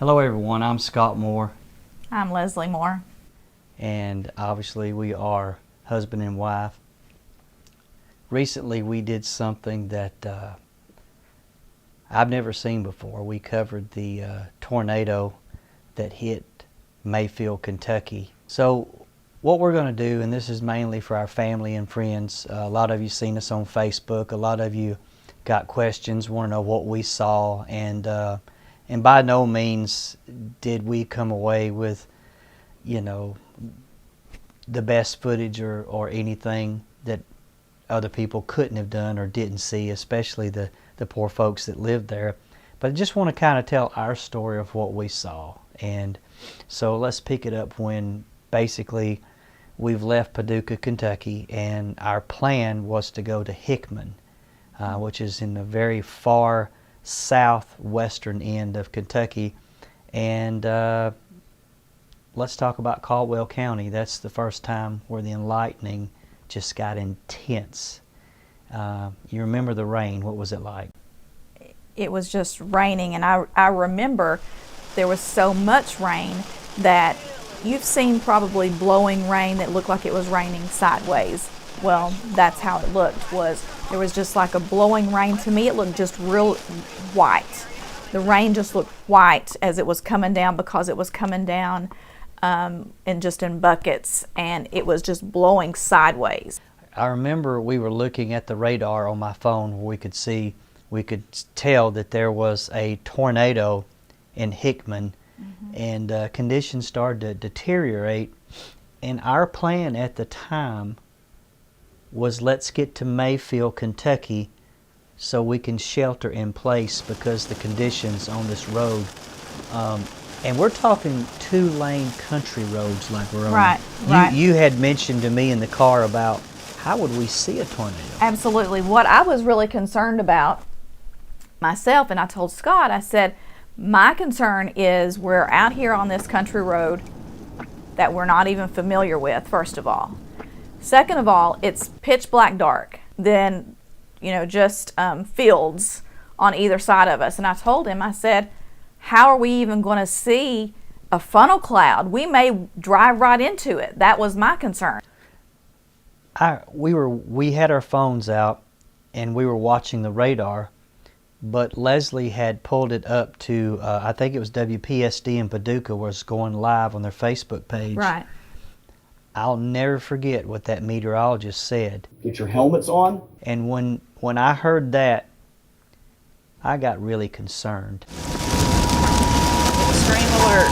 Hello everyone, I'm Scott Moore, I'm Leslie Moore. and obviously we are husband and wife. Recently we did something that I've never seen before. We covered the tornado that hit Mayfield, Kentucky. So what we're going to do, and this is mainly for our family and friends, a lot of you seen us on Facebook, a lot of you got questions, want to know what we saw, and by no means did we come away with, you know, the best footage or anything that other people couldn't have done or didn't see, especially the poor folks that lived there. But I just want to kind of tell our story of what we saw. And so let's pick it up when basically we've left Paducah, Kentucky, and our plan was to go to Hickman, which is in the very far southwestern end of Kentucky. And let's talk about Caldwell County. That's the first time where the enlightening just got intense. You remember the rain. What was it like? It was just raining, and I remember there was so much rain that you've seen probably blowing rain that looked like it was raining sideways. Well, that's how it looked. There was just like a blowing rain. To me, it looked just real white. The rain just looked white as it was coming down, because it was coming down and just in buckets, and it was just blowing sideways. I remember we were looking at the radar on my phone where we could tell that there was a tornado in Hickman, and conditions started to deteriorate. And our plan at the time was, let's get to Mayfield, Kentucky, so we can shelter in place because the conditions on this road, and we're talking 2-lane country roads like we're on. Right. You had mentioned to me in the car about how would we see a tornado? Absolutely. What I was really concerned about myself, and I told Scott, I said, my concern is we're out here on this country road that we're not even familiar with, first of all. Second of all, it's pitch black dark. Then, just fields on either side of us. And I told him, I said, how are we even going to see a funnel cloud? We may drive right into it. That was my concern. We had our phones out and we were watching the radar, but Leslie had pulled it up to, I think it was WPSD in Paducah, was going live on their Facebook page. Right. I'll never forget what that meteorologist said. Get your helmets on. And when I heard that, I got really concerned. Extreme alert.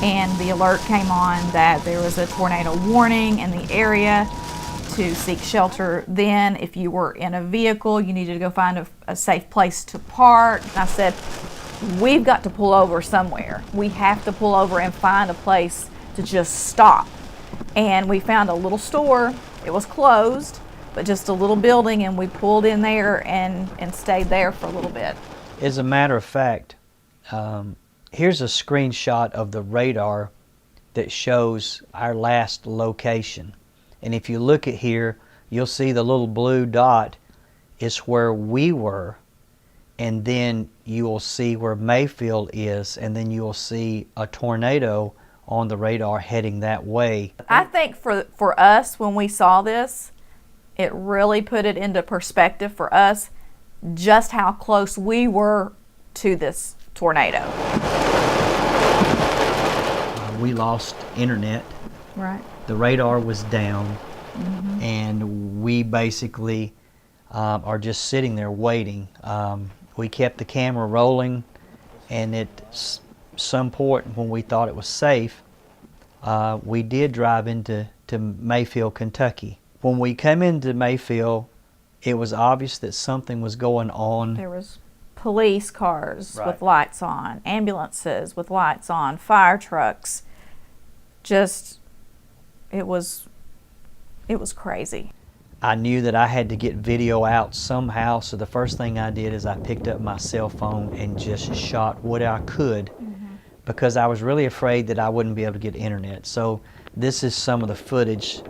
And the alert came on that there was a tornado warning in the area, to seek shelter. Then if you were in a vehicle, you needed to go find a safe place to park. And I said, we've got to pull over somewhere. We have to pull over and find a place to just stop. And we found a little store. It was closed, but just a little building, and we pulled in there and stayed there for a little bit. As a matter of fact, here's a screenshot of the radar that shows our last location. And if you look at here, you'll see the little blue dot is where we were. And then you will see where Mayfield is, and then you will see a tornado on the radar heading that way. I think for us, when we saw this, it really put it into perspective for us just how close we were to this tornado. We lost internet. Right. The radar was down, and we basically are just sitting there waiting. We kept the camera rolling, and at some point when we thought it was safe, we did drive into Mayfield, Kentucky. When we came into Mayfield, it was obvious that something was going on. There was police cars Right. with lights on, ambulances with lights on, fire trucks. Just, it was crazy. I knew that I had to get video out somehow, so the first thing I did is I picked up my cell phone and just shot what I could, because I was really afraid that I wouldn't be able to get internet. So this is some of the footage,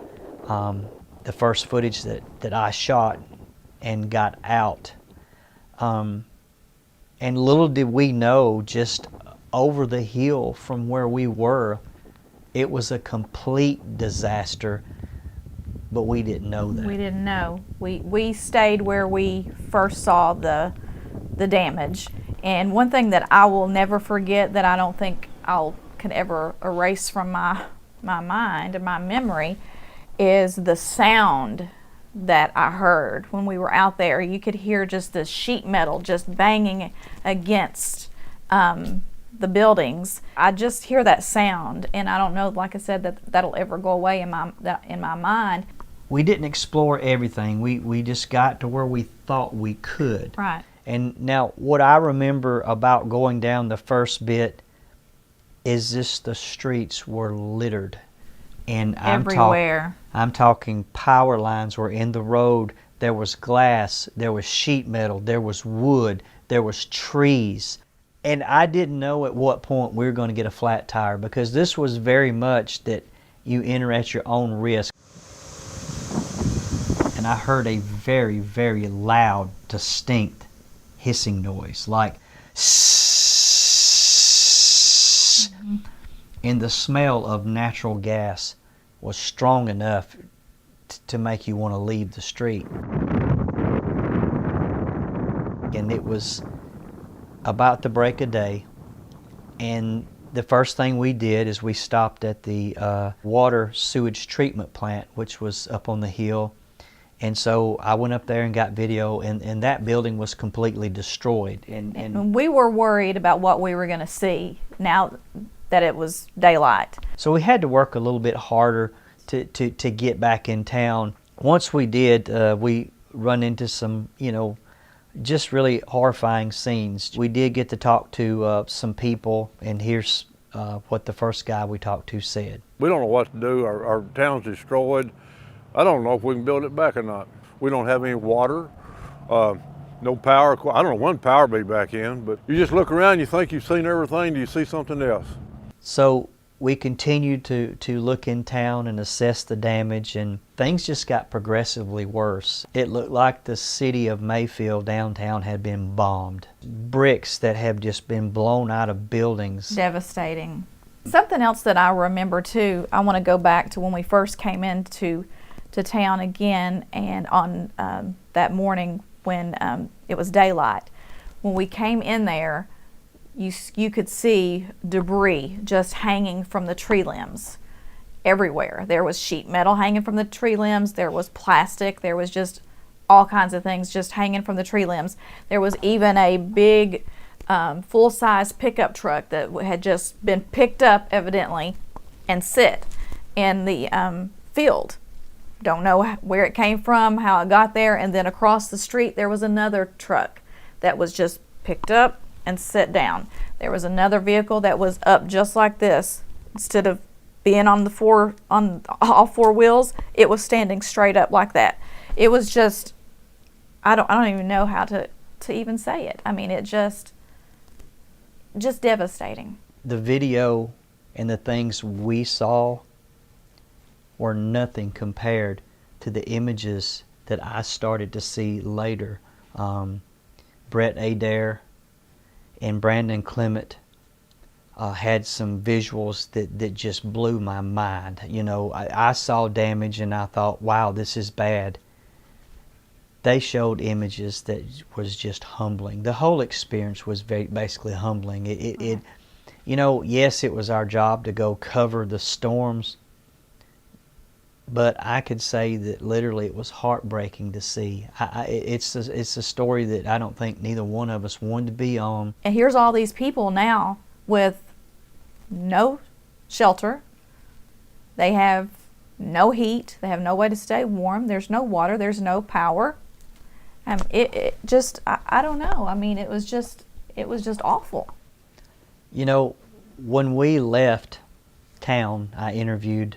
the first footage that I shot and got out. And little did we know, just over the hill from where we were, it was a complete disaster, but we didn't know that. We didn't know. We stayed where we first saw the damage. And one thing that I will never forget, that I don't think can ever erase from my mind and my memory, is the sound that I heard when we were out there. You could hear just the sheet metal just banging against the buildings. I just hear that sound, and I don't know, like I said, that'll ever go away in my mind. We didn't explore everything. We just got to where we thought we could. Right. And now what I remember about going down the first bit is just the streets were littered. And everywhere. I'm talking power lines were in the road. There was glass, there was sheet metal, there was wood, there was trees. And I didn't know at what point we were going to get a flat tire, because this was very much that you enter at your own risk. And I heard a very, very loud, distinct hissing noise, like sssss. Mm-hmm. And the smell of natural gas was strong enough to make you want to leave the street. And it was about the break of day, and the first thing we did is we stopped at the water sewage treatment plant, which was up on the hill. And so I went up there and got video, and that building was completely destroyed. And we were worried about what we were going to see now that it was daylight. So we had to work a little bit harder to get back in town. Once we did, we run into some, just really horrifying scenes. We did get to talk to some people, and here's what the first guy we talked to said. We don't know what to do. Our town's destroyed. I don't know if we can build it back or not. We don't have any water, no power. I don't know when power will be back in, but you just look around, you think you've seen everything, do you see something else? So we continued to look in town and assess the damage, and things just got progressively worse. It looked like the city of Mayfield downtown had been bombed. Bricks that have just been blown out of buildings. Devastating. Something else that I remember too, I want to go back to when we first came into town again, and on that morning when it was daylight. When we came in there, you could see debris just hanging from the tree limbs everywhere. There was sheet metal hanging from the tree limbs, there was plastic, there was just all kinds of things just hanging from the tree limbs. There was even a big full-size pickup truck that had just been picked up evidently and sit in the field. Don't know where it came from, how it got there, and then across the street there was another truck that was just picked up and set down. There was another vehicle that was up just like this. Instead of being on all four wheels, it was standing straight up like that. It was just, I don't even know how to even say it. I mean, it just devastating. The video and the things we saw were nothing compared to the images that I started to see later. Brett Adair and Brandon Clement had some visuals that just blew my mind. I saw damage and I thought, wow, this is bad. They showed images that was just humbling. The whole experience was basically humbling. Yes, it was our job to go cover the storms, but I could say that literally it was heartbreaking to see. It's a story that I don't think neither one of us wanted to be on. And here's all these people now with no shelter. They have no heat. They have no way to stay warm. There's no water. There's no power. It just, I don't know. I mean, it was just awful. When we left town, I interviewed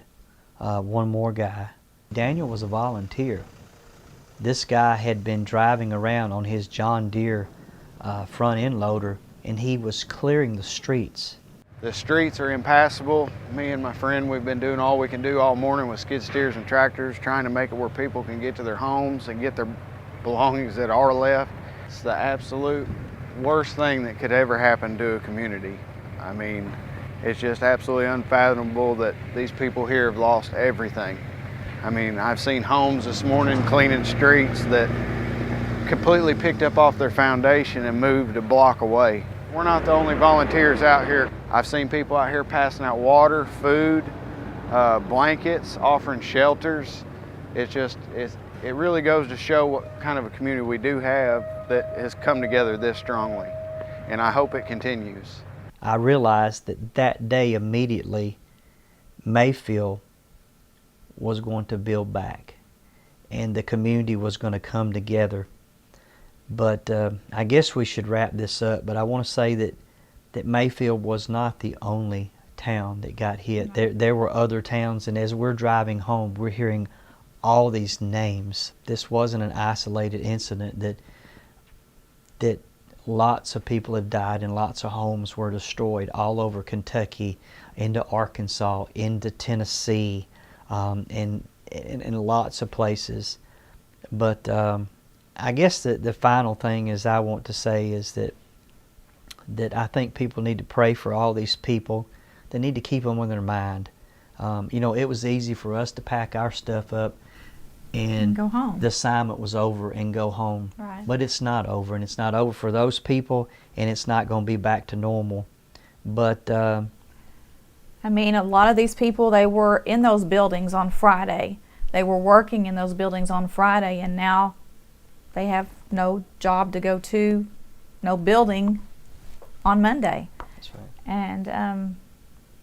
one more guy. Daniel was a volunteer. This guy had been driving around on his John Deere front end loader, and he was clearing the streets. The streets are impassable. Me and my friend, we've been doing all we can do all morning with skid steers and tractors, trying to make it where people can get to their homes and get their belongings that are left. It's the absolute worst thing that could ever happen to a community. I mean, it's just absolutely unfathomable that these people here have lost everything. I mean, I've seen homes this morning cleaning streets that completely picked up off their foundation and moved a block away. We're not the only volunteers out here. I've seen people out here passing out water, food, blankets, offering shelters. It really goes to show what kind of a community we do have that has come together this strongly, and I hope it continues. I realized that that day immediately Mayfield was going to build back and the community was going to come together. But I guess we should wrap this up, but I want to say that Mayfield was not the only town that got hit. There were other towns, and as we're driving home, we're hearing all these names. This wasn't an isolated incident, that lots of people have died and lots of homes were destroyed all over Kentucky, into Arkansas, into Tennessee, and lots of places. But I guess the final thing is I want to say is that I think people need to pray for all these people. They need to keep them in their mind. It was easy for us to pack our stuff up and go home. The assignment was over and go home. Right. But it's not over, and it's not over for those people, and it's not going to be back to normal. But I mean, a lot of these people, they were in those buildings on Friday. They were working in those buildings on Friday, and now they have no job to go to, no building on Monday. that's right. And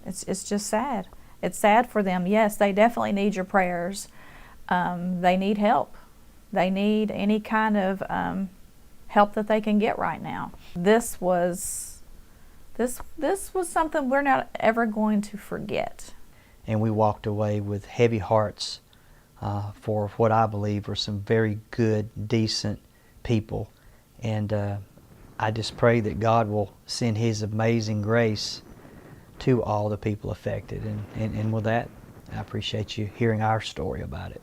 it's just sad. It's sad for them. Yes, they definitely need your prayers. They need help. They need any kind of help that they can get right now. This was something we're not ever going to forget. And we walked away with heavy hearts for what I believe are some very good, decent people. And I just pray that God will send His amazing grace to all the people affected. And with that, I appreciate you hearing our story about it.